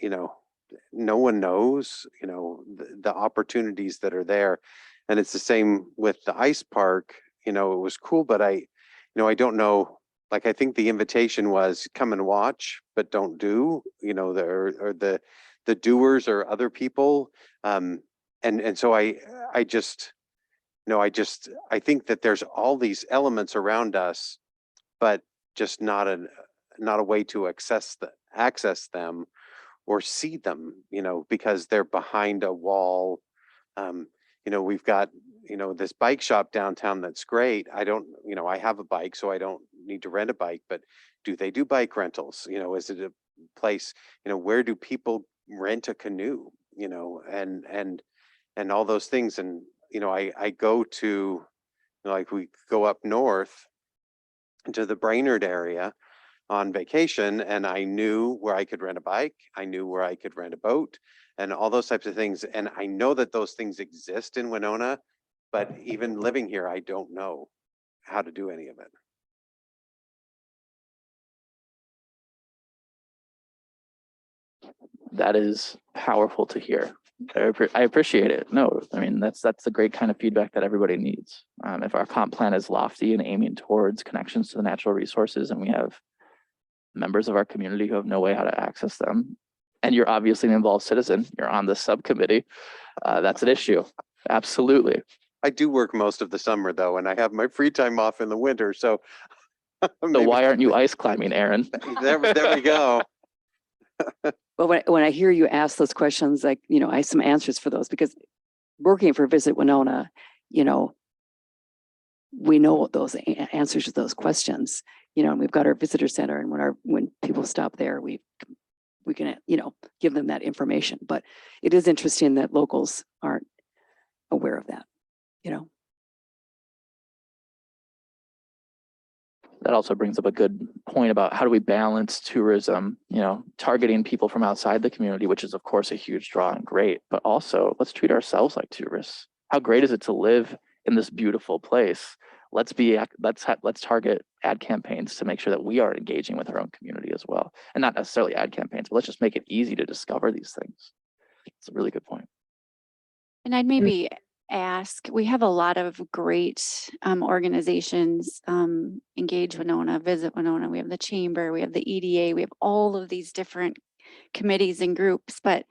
no one knows the opportunities that are there. And it's the same with the ice park. It was cool, but I don't know. Like, I think the invitation was come and watch, but don't do. The doers are other people. And so I think that there's all these elements around us, but just not a way to access them or see them, because they're behind a wall. We've got, this bike shop downtown that's great. I have a bike, so I don't need to rent a bike, but do they do bike rentals? Is it a place, where do people rent a canoe, and all those things. And, I go to, like, we go up north to the Brainerd area on vacation, and I knew where I could rent a bike. I knew where I could rent a boat and all those types of things. And I know that those things exist in Winona, but even living here, I don't know how to do any of it. That is powerful to hear. I appreciate it. No, I mean, that's the great kind of feedback that everybody needs. If our comp plan is lofty and aiming towards connections to the natural resources, and we have members of our community who have no way how to access them, and you're obviously an involved citizen, you're on the subcommittee, that's an issue. Absolutely. I do work most of the summer though, and I have my free time off in the winter, so. So maybe why aren't you ice climbing, Aaron? there we go. But when I hear you ask those questions, like, I have some answers for those, because working for Visit Winona, we know those answers to those questions, and we've got our visitor center, and when people stop there, we can, give them that information. But it is interesting that locals aren't aware of that, That also brings up a good point about how do we balance tourism, targeting people from outside the community, which is of course a huge draw and great, but also let's treat ourselves like tourists. How great is it to live in this beautiful place? Let's target ad campaigns to make sure that we are engaging with our own community as well. And not necessarily ad campaigns, but let's just make it easy to discover these things. It's a really good point. And I'd maybe ask, we have a lot of great organizations, Engage Winona, Visit Winona, we have the Chamber, we have the EDA, we have all of these different committees and groups, but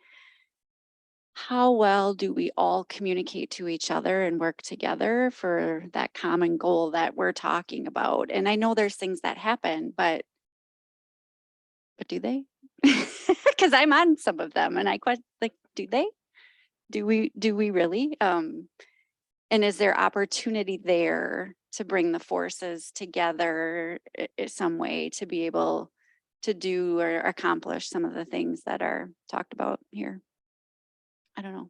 how well do we all communicate to each other and work together for that common goal that we're talking about? And I know there's things that happen, but do they? Because I'm on some of them and I question, like, do they? Do we really? And is there opportunity there to bring the forces together in some way to be able to do or accomplish some of the things that are talked about here? I don't know.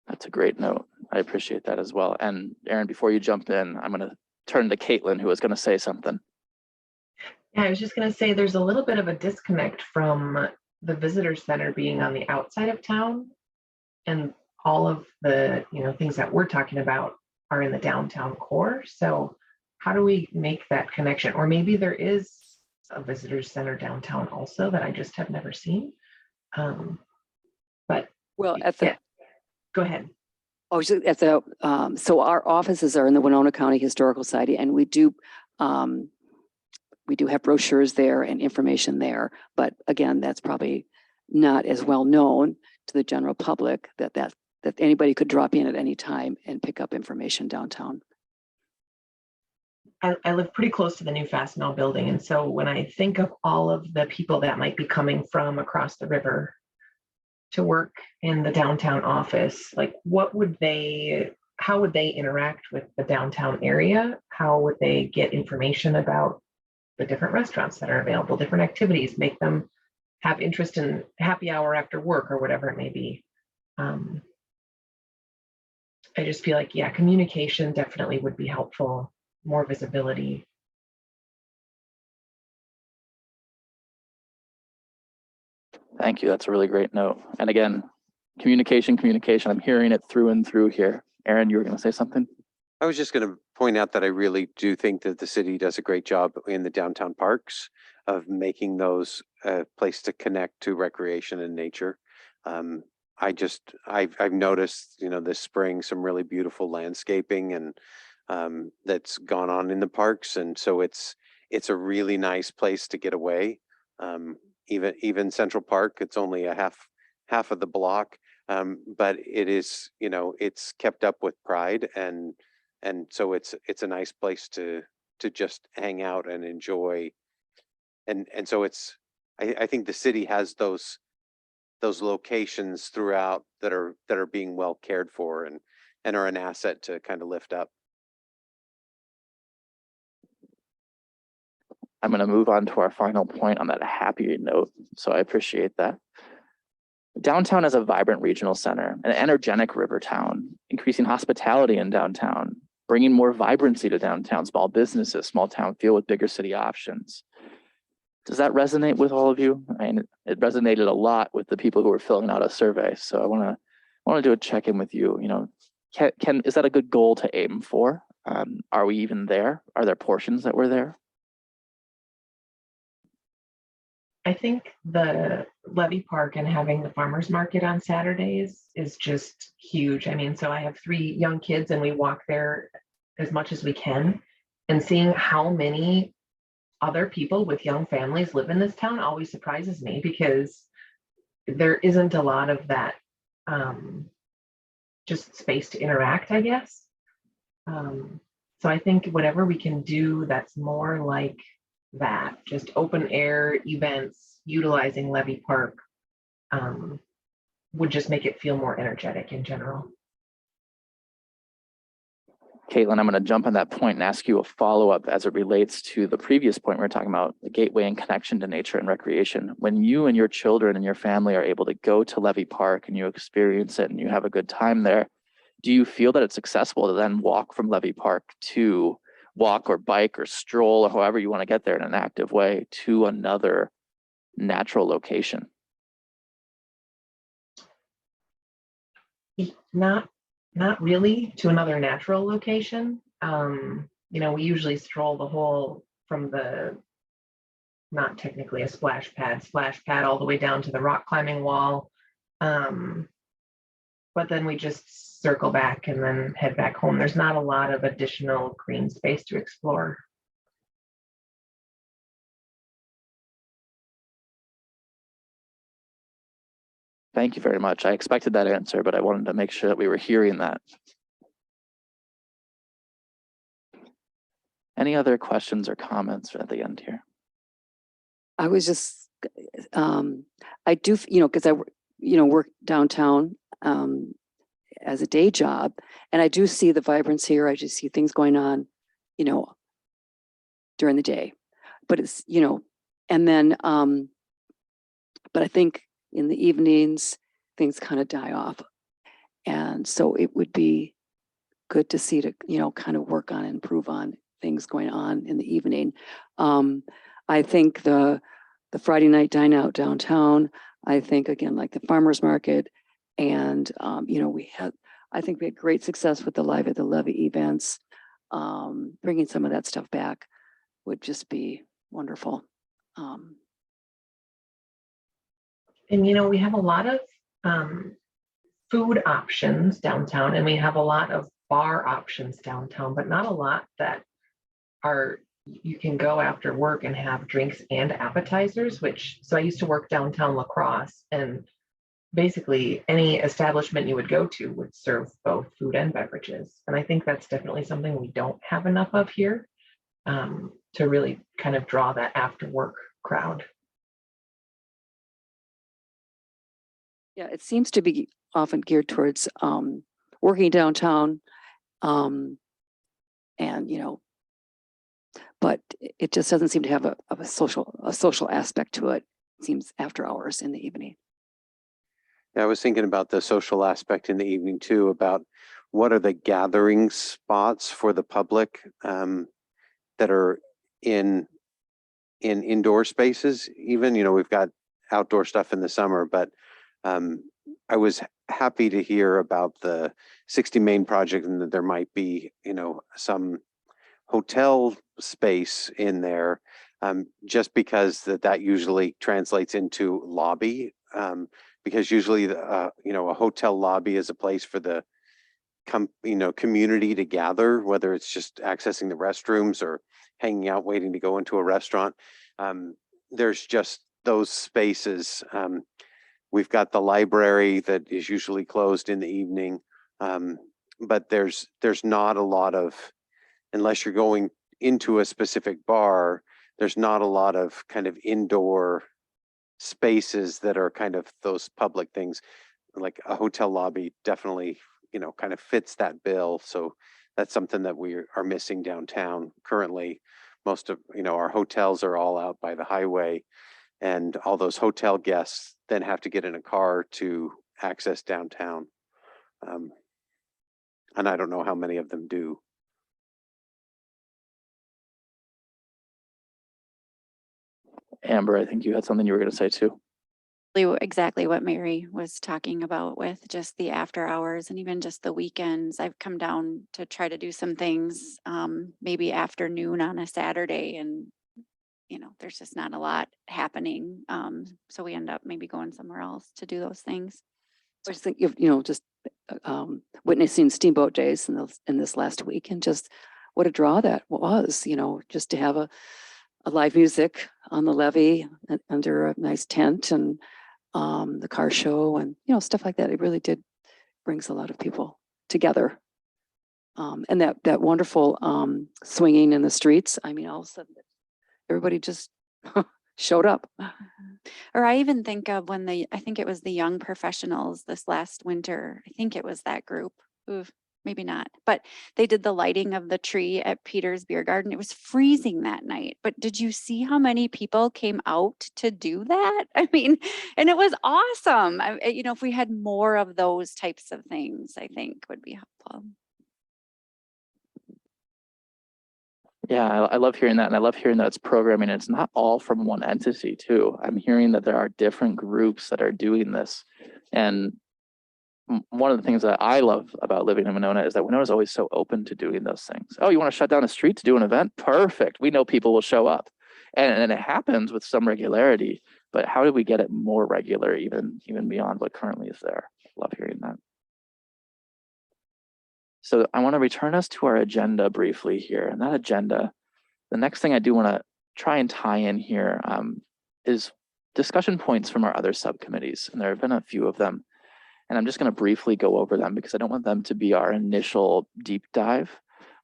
That's a great note. I appreciate that as well. And Aaron, before you jump in, I'm going to turn to Caitlin, who is going to say something. Yeah, I was just going to say there's a little bit of a disconnect from the visitor center being on the outside of town, and all of the things that we're talking about are in the downtown core. So how do we make that connection? Or maybe there is a visitor center downtown also that I just have never seen. But well, at the go ahead. Oh, so at the so our offices are in the Winona County Historical Society, and we do have brochures there and information there. But again, that's probably not as well known to the general public that anybody could drop in at any time and pick up information downtown. I live pretty close to the new Fastenal building, and so when I think of all of the people that might be coming from across the river to work in the downtown office, like how would they interact with the downtown area? How would they get information about the different restaurants that are available, different activities, make them have interest in happy hour after work or whatever it may be? I just feel like, communication definitely would be helpful, more visibility. Thank you. That's a really great note. And again, communication. I'm hearing it through and through here. Aaron, you were going to say something? I was just going to point out that I really do think that the city does a great job in the downtown parks of making those a place to connect to recreation and nature. I've noticed, this spring, some really beautiful landscaping and that's gone on in the parks. And so it's a really nice place to get away. Even Central Park, it's only a half of the block. But it is, it's kept up with pride, and so it's a nice place to just hang out and enjoy. And so I think the city has those locations throughout that are being well cared for and are an asset to kind of lift up. I'm going to move on to our final point on that happy note. So I appreciate that. Downtown is a vibrant regional center, an energetic river town, increasing hospitality in downtown, bringing more vibrancy to downtown, small businesses, small town feel with bigger city options. Does that resonate with all of you? I mean, it resonated a lot with the people who were filling out a survey. So I want to do a check-in with you. Is that a good goal to aim for? Are we even there? Are there portions that we're there? I think the Levy Park and having the farmer's market on Saturdays is just huge. I mean, so I have 3 young kids and we walk there as much as we can. And seeing how many other people with young families live in this town always surprises me, because there isn't a lot of that just space to interact, I guess. So I think whatever we can do that's more like that, just open air events utilizing Levy Park, would just make it feel more energetic in general. Caitlin, I'm going to jump on that point and ask you a follow-up as it relates to the previous point we were talking about, the gateway and connection to nature and recreation. When you and your children and your family are able to go to Levy Park and you experience it and you have a good time there, do you feel that it's accessible to then walk from Levy Park to walk or bike or stroll or however you want to get there in an active way to another natural location? Not really to another natural location. You know, we usually stroll the whole from the, not technically a splash pad all the way down to the rock climbing wall. But then we just circle back and then head back home. There's not a lot of additional green space to explore. Thank you very much. I expected that answer, but I wanted to make sure that we were hearing that. Any other questions or comments at the end here? I was just, I do, because I, work downtown as a day job, and I do see the vibrance here. I just see things going on, during the day, but it's, and then, but I think in the evenings, things kind of die off. And so it would be good to see to, kind of work on and improve on things going on in the evening. I think the Friday night dine out downtown, I think again, like the farmer's market, and I think we had great success with the Live at the Levee events. Bringing some of that stuff back would just be wonderful. And we have a lot of food options downtown, and we have a lot of bar options downtown, but not a lot that are, you can go after work and have drinks and appetizers, so I used to work downtown La Crosse, and basically any establishment you would go to would serve both food and beverages. And I think that's definitely something we don't have enough of here, to really kind of draw that after work crowd. Yeah, it seems to be often geared towards working downtown, and but it just doesn't seem to have a social aspect to it. It seems after hours in the evening. Yeah, I was thinking about the social aspect in the evening too, about what are the gathering spots for the public that are in indoor spaces. Even, we've got outdoor stuff in the summer, but I was happy to hear about the 60 Main project, and that there might be, some hotel space in there, just because that usually translates into lobby, because usually a hotel lobby is a place for the community to gather, whether it's just accessing the restrooms or hanging out waiting to go into a restaurant. There's just those spaces. We've got the library that is usually closed in the evening, but there's not a lot of, unless you're going into a specific bar, there's not a lot of kind of indoor spaces that are kind of those public things. Like a hotel lobby definitely, kind of fits that bill. So that's something that we are missing downtown currently. Most of, our hotels are all out by the highway, and all those hotel guests then have to get in a car to access downtown. And I don't know how many of them do. Amber, I think you had something you were going to say too. Exactly what Mary was talking about with just the after hours and even just the weekends. I've come down to try to do some things, maybe afternoon on a Saturday, and there's just not a lot happening. So we end up maybe going somewhere else to do those things. I just think, just witnessing Steamboat Days in this last week, and just what a draw that was, just to have a live music on the levee under a nice tent, and the car show, and, stuff like that. It really did brings a lot of people together. And that wonderful swinging in the streets. I mean, all of a sudden, everybody just showed up. Or I even think of when I think it was the young professionals this last winter. I think it was that group. Ooh, maybe not, but they did the lighting of the tree at Peter's Beer Garden. It was freezing that night, but did you see how many people came out to do that? I mean, and it was awesome. If we had more of those types of things, I think would be helpful. Yeah, I love hearing that. And I love hearing that it's programming. And it's not all from one entity too. I'm hearing that there are different groups that are doing this. And one of the things that I love about living in Winona is that Winona is always so open to doing those things. Oh, you want to shut down a street to do an event? Perfect. We know people will show up. And it happens with some regularity, but how do we get it more regular, even beyond what currently is there? Love hearing that. So I want to return us to our agenda briefly here. And that agenda, the next thing I do want to try and tie in here is discussion points from our other subcommittees. And there have been a few of them. And I'm just going to briefly go over them because I don't want them to be our initial deep dive.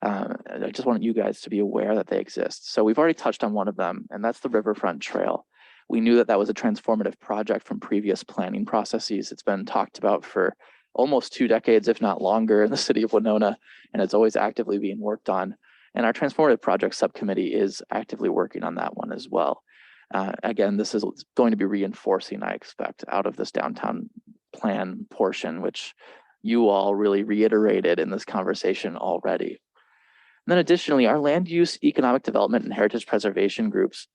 I just want you guys to be aware that they exist. So we've already touched on one of them, and that's the Riverfront Trail. We knew that that was a transformative project from previous planning processes. It's been talked about for almost 2 decades, if not longer, in the city of Winona, and it's always actively being worked on. And our transformative project subcommittee is actively working on that one as well. Again, this is going to be reinforcing, I expect, out of this downtown plan portion, which you all really reiterated in this conversation already. And then additionally, our land use, economic development, and heritage preservation groups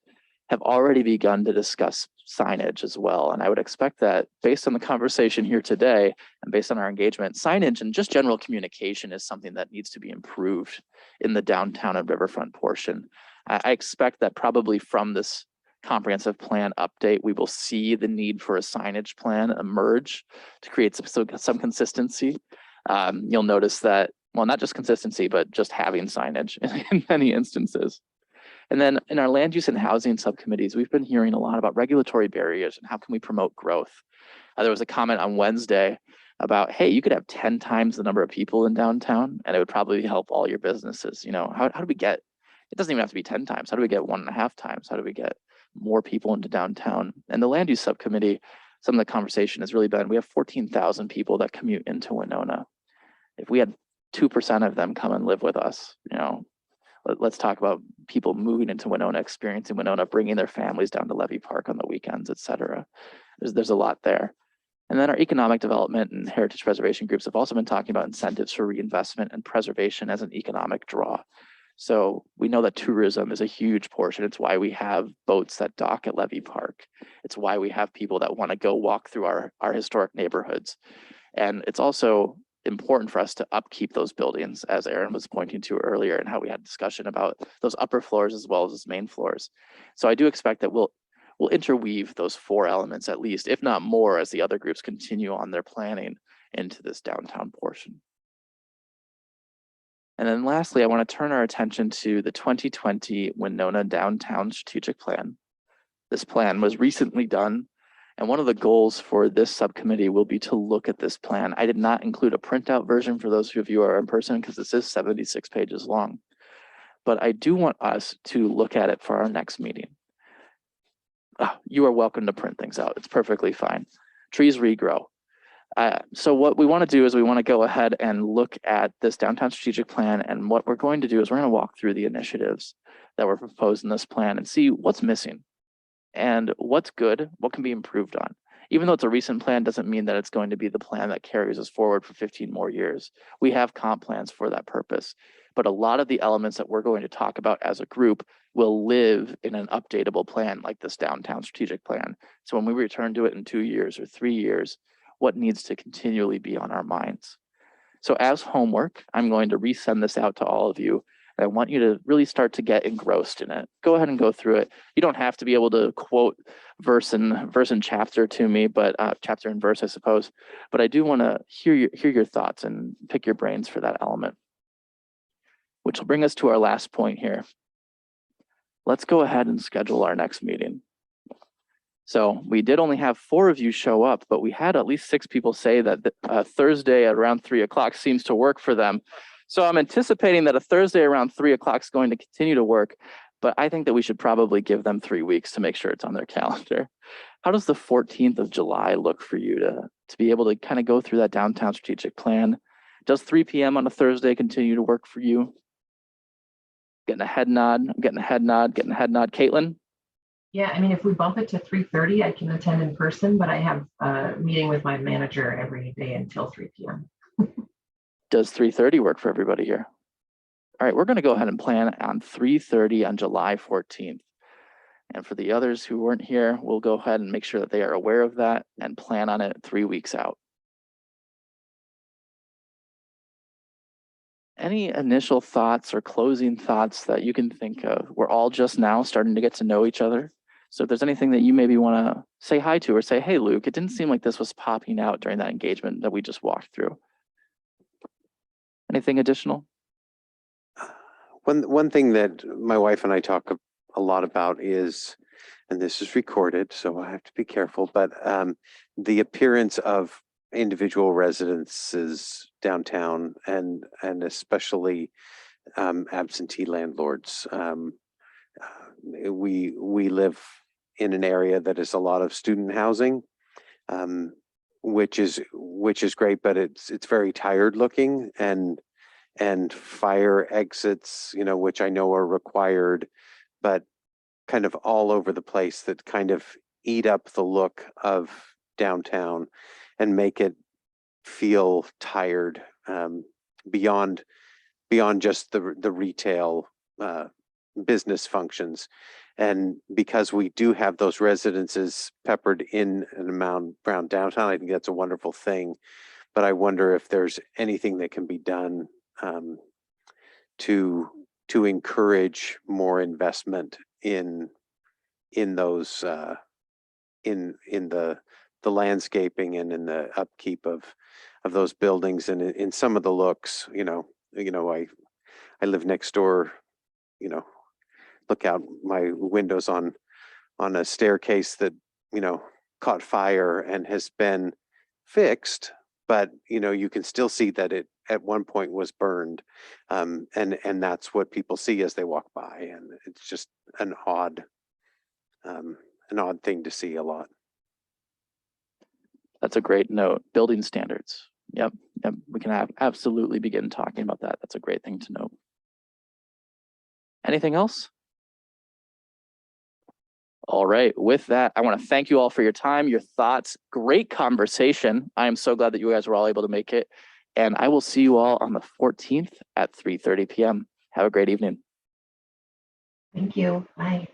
have already begun to discuss signage as well. And I would expect that based on the conversation here today and based on our engagement, signage and just general communication is something that needs to be improved in the downtown and riverfront portion. I expect that probably from this comprehensive plan update, we will see the need for a signage plan emerge to create some consistency. You'll notice that, well, not just consistency, but just having signage in many instances. And then in our land use and housing subcommittees, we've been hearing a lot about regulatory barriers and how can we promote growth. There was a comment on Wednesday about, hey, you could have 10 times the number of people in downtown and it would probably help all your businesses. How do we get, it doesn't even have to be 10 times. How do we get 1.5 times? How do we get more people into downtown? And the land use subcommittee, some of the conversation has really been, we have 14,000 people that commute into Winona. If we had 2% of them come and live with us, let's talk about people moving into Winona, experiencing Winona, bringing their families down to Levy Park on the weekends, et cetera. There's a lot there. And then our economic development and heritage preservation groups have also been talking about incentives for reinvestment and preservation as an economic draw. So we know that tourism is a huge portion. It's why we have boats that dock at Levy Park. It's why we have people that want to go walk through our historic neighborhoods. And it's also important for us to upkeep those buildings, as Aaron was pointing to earlier, and how we had discussion about those upper floors as well as those main floors. So I do expect that we'll interweave those 4 elements at least, if not more, as the other groups continue on their planning into this downtown portion. And then lastly, I want to turn our attention to the 2020 Winona Downtown Strategic Plan. This plan was recently done, and one of the goals for this subcommittee will be to look at this plan. I did not include a printout version for those of you who are in person because this is 76 pages long. But I do want us to look at it for our next meeting. You are welcome to print things out. It's perfectly fine. Trees regrow. So what we want to do is we want to go ahead and look at this downtown strategic plan. And what we're going to do is we're going to walk through the initiatives that were proposed in this plan and see what's missing and what's good, what can be improved on. Even though it's a recent plan doesn't mean that it's going to be the plan that carries us forward for 15 more years. We have comp plans for that purpose. But a lot of the elements that we're going to talk about as a group will live in an updatable plan like this downtown strategic plan. So when we return to it in 2 years or 3 years, what needs to continually be on our minds. So as homework, I'm going to resend this out to all of you And I want you to really start to get engrossed in it. Go ahead and go through it. You don't have to be able to quote verse and chapter to me, but chapter and verse, I suppose. But I do want to hear your thoughts and pick your brains for that element. Which will bring us to our last point here. Let's go ahead and schedule our next meeting. So we did only have 4 of you show up, but we had at least 6 people say that Thursday at around 3 o'clock seems to work for them. So I'm anticipating that a Thursday around 3 o'clock is going to continue to work, but I think that we should probably give them 3 weeks to make sure it's on their calendar. How does the 14th of July look for you to be able to kind of go through that downtown strategic plan? Does 3 p.m. on a Thursday continue to work for you? Getting a head nod, I'm getting a head nod, getting a head nod. Caitlin? Yeah, I mean, if we bump it to 3:30, I can attend in person, but I have a meeting with my manager every day until 3 p.m. Does 3:30 work for everybody here? All right, we're going to go ahead and plan on 3:30 on July 14th. And for the others who weren't here, we'll go ahead and make sure that they are aware of that and plan on it 3 weeks out. Any initial thoughts or closing thoughts that you can think of? We're all just now starting to get to know each other. So if there's anything that you maybe want to say hi to or say, hey, Luke, it didn't seem like this was popping out during that engagement that we just walked through. Anything additional? One thing that my wife and I talk a lot about is, and this is recorded, so I have to be careful, but the appearance of individual residences downtown and especially absentee landlords. We live in an area that is a lot of student housing, which is great, but it's very tired looking, and fire exits, which I know are required, but kind of all over the place that kind of eat up the look of downtown and make it feel tired, beyond just the retail business functions. And because we do have those residences peppered in and around downtown, I think that's a wonderful thing. But I wonder if there's anything that can be done to encourage more investment in those in the landscaping and in the upkeep of those buildings and in some of the looks. I live next door, look out my windows on a staircase that caught fire and has been fixed, but you can still see that it at one point was burned, and that's what people see as they walk by, and it's just an odd thing to see a lot. That's a great note. Building standards. Yep. We can absolutely begin talking about that. That's a great thing to note. Anything else? All right. With that, I want to thank you all for your time, your thoughts. Great conversation. I am so glad that you guys were all able to make it. And I will see you all on the 14th at 3:30 p.m. Have a great evening. Thank you. Bye.